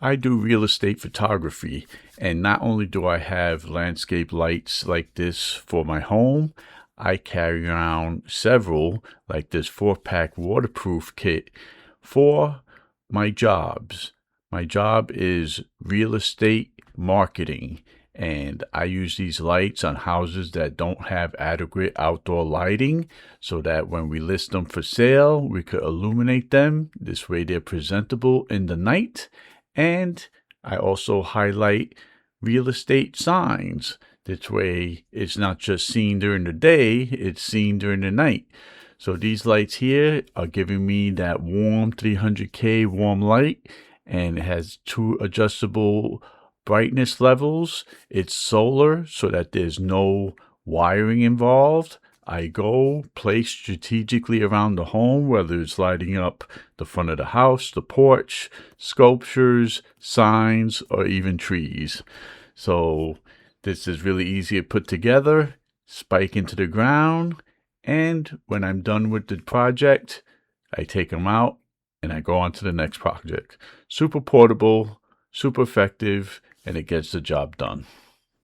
I do real estate photography, and not only do I have landscape lights like this for my home, I carry around several, like this 4-pack waterproof kit for my jobs. My job is real estate marketing, and I use these lights on houses that don't have adequate outdoor lighting so that when we list them for sale, we could illuminate them. This way they're presentable in the night. And I also highlight real estate signs. This way it's not just seen during the day, it's seen during the night. So these lights here are giving me that warm 300K warm light, and it has 2 adjustable brightness levels. It's solar, so that there's no wiring involved. I go place strategically around the home, whether it's lighting up the front of the house, the porch, sculptures, signs, or even trees. So this is really easy to put together, spike into the ground, and when I'm done with the project, I take them out and I go on to the next project. Super portable, super effective, and it gets the job done.